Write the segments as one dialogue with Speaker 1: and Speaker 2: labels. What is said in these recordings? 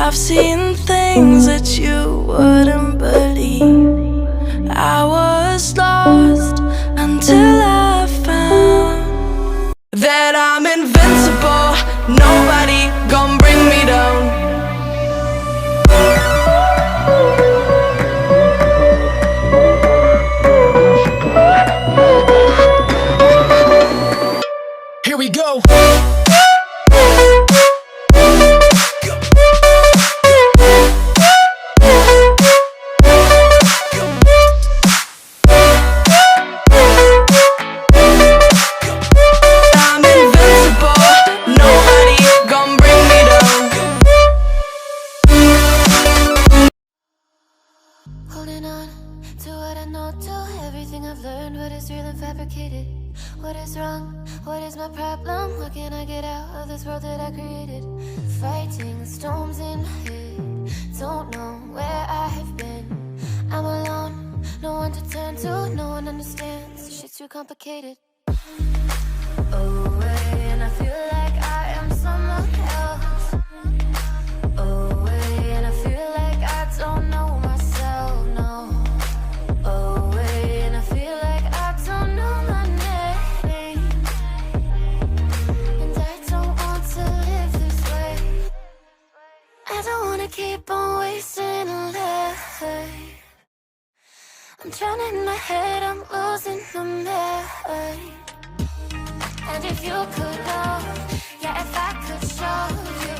Speaker 1: I've seen things that you wouldn't believe. I was lost until I found that I'm invincible. Nobody gon' bring me down.
Speaker 2: Here we go.
Speaker 3: Holding on to what I know, to everything I've learned, what is real and fabricated. What is wrong? What is my problem? How can I get out of this world that I created? Fighting storms in my head, don't know where I have been. I'm alone, no one to turn to, no one understands. This shit's too complicated. Away, and I feel like I am someone else. Away, and I feel like I don't know myself, no. Away, and I feel like I don't know my name. And I don't want to live this way. I don't wanna keep on wasting a life. I'm drowning in my head, I'm losing my mind. And if you could know, yeah, if I could show you,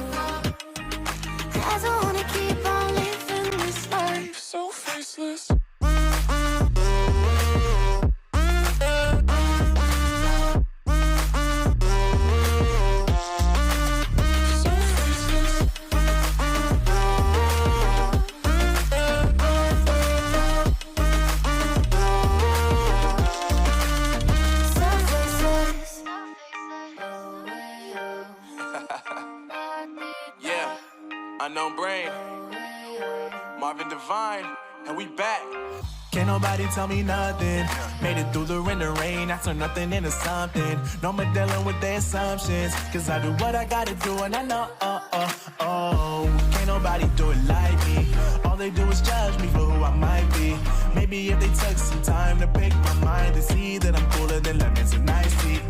Speaker 3: I don't wanna keep on living this life so faceless.
Speaker 4: Unknown Brain, Marvin Divine, and we back.
Speaker 5: Can't nobody tell me nothing. Made it through the rain, I turned nothing into something. No more dealing with their assumptions, cause I do what I gotta do and I know, can't nobody do it like me. All they do is judge me for who I might be. Maybe if they took some time to pick my mind, to see that I'm cooler than lemons and iced tea.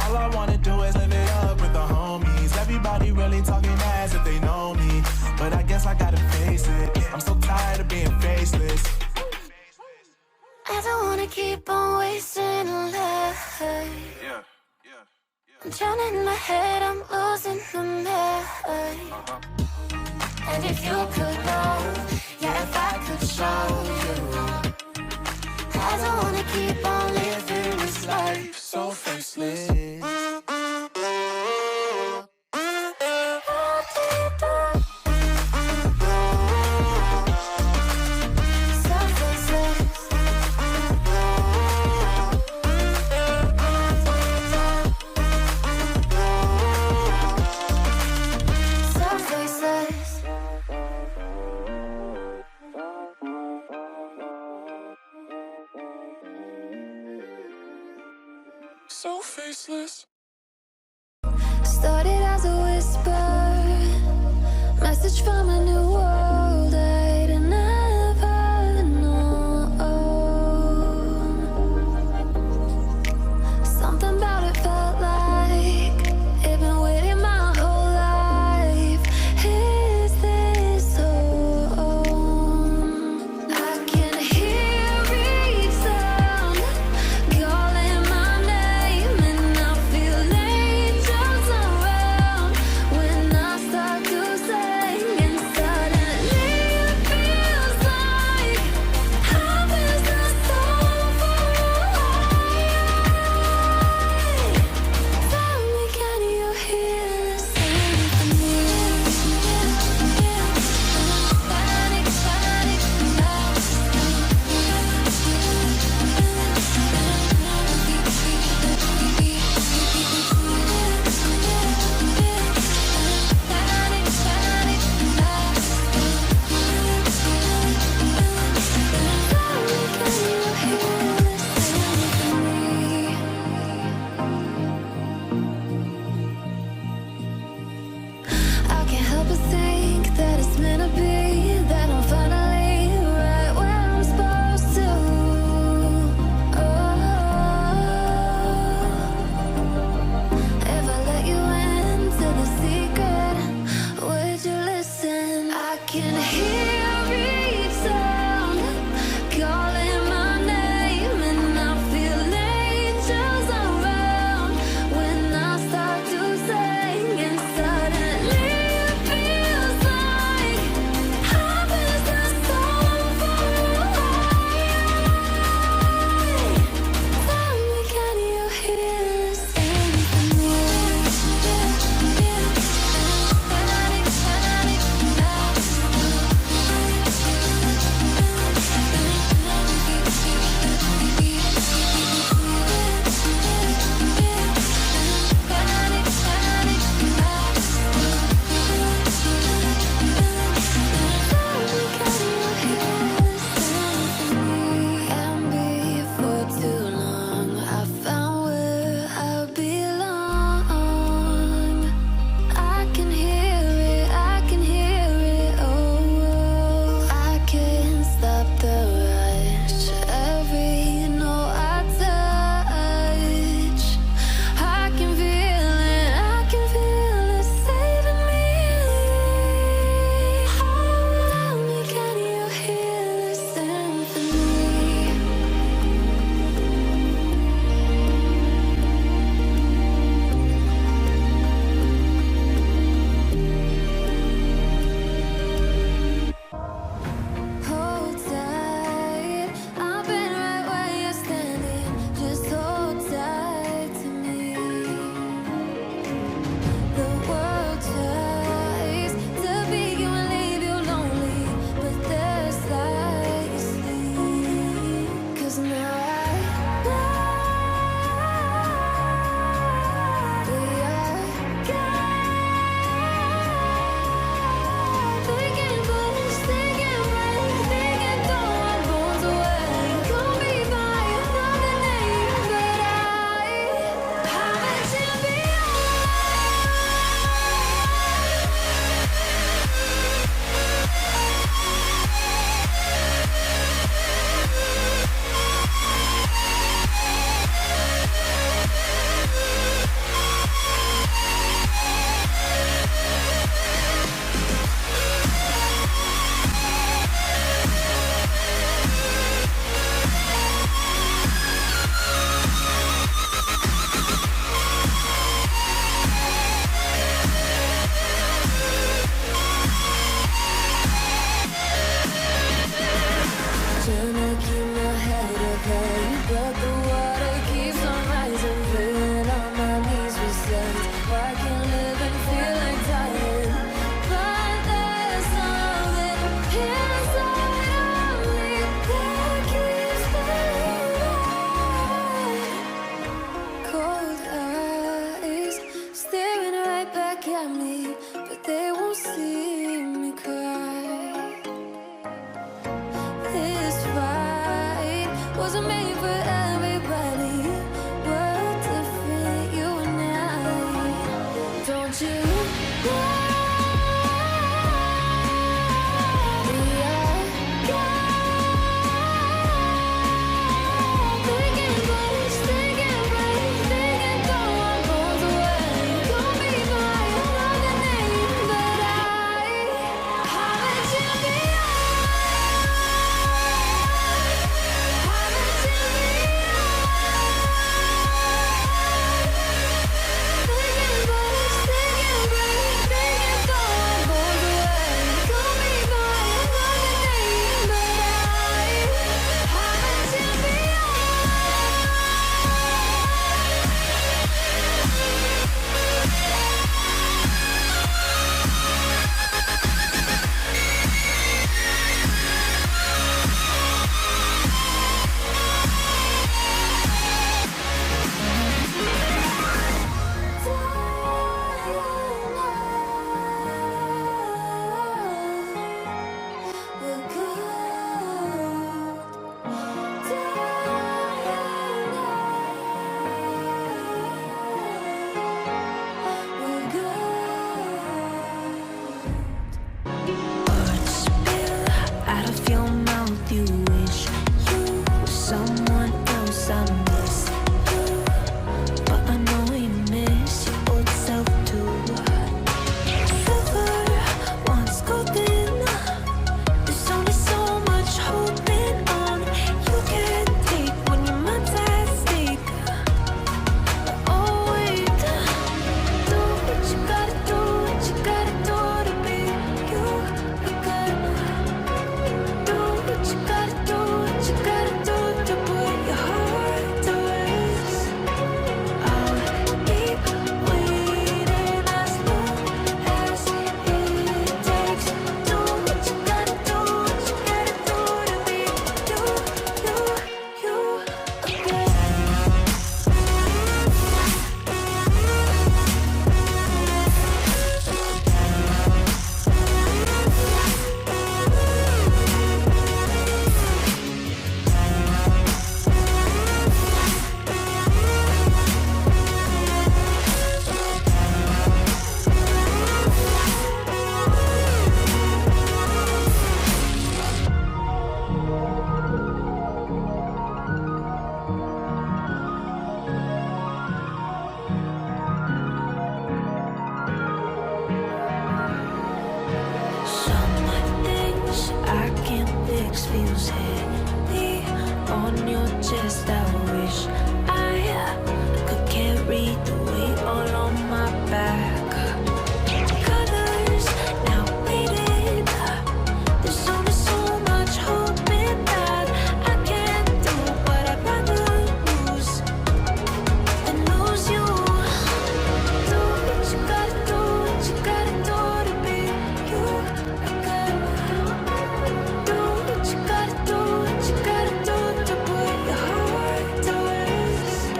Speaker 5: All I wanna do is live it up with the homies. Everybody really talking as if they know me, but I guess I gotta face it. I'm so tired of being faceless.
Speaker 3: I don't wanna keep on wasting a life. I'm drowning in my head, I'm losing my mind. And if you could know, yeah, if I could show you, I don't wanna keep on living this life so faceless.
Speaker 4: So faceless.
Speaker 3: Started as a whisper, message from a new world I'd never known. Something about it felt like it'd been waiting my whole life. Is this home? I can hear each sound calling my name, and I feel angels around when I start to sing inside.
Speaker 1: feels heavy on your chest. I wish I could carry the weight all on my back. Colors now faded. There's only so much hope in that. I can't do what I'd rather lose than lose you. Do what you gotta do, what you gotta do to be you. I gotta do what you gotta do, what you gotta do to put your heart to rest.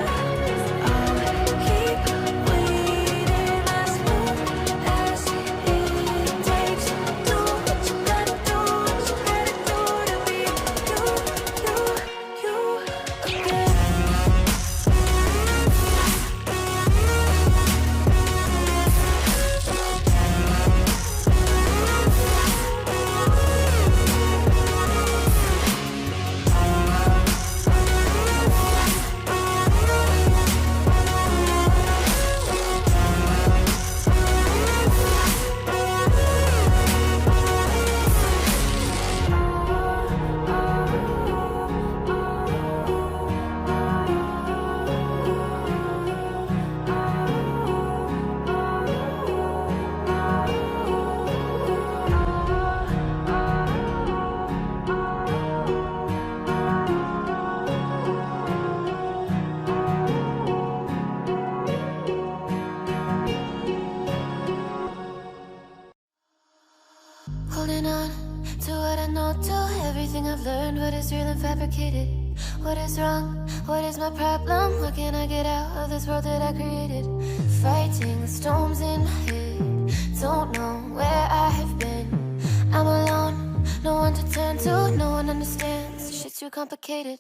Speaker 1: I'll keep waiting as long as it takes. Do what you gotta do, what you gotta do to be you again.
Speaker 3: Holding on to what I know, to everything I've learned, what is real and fabricated. What is wrong? What is my problem? How can I get out of this world that I created? Fighting the storms in my head, don't know where I have been. I'm alone, no one to turn to, no one understands. Shit's too complicated.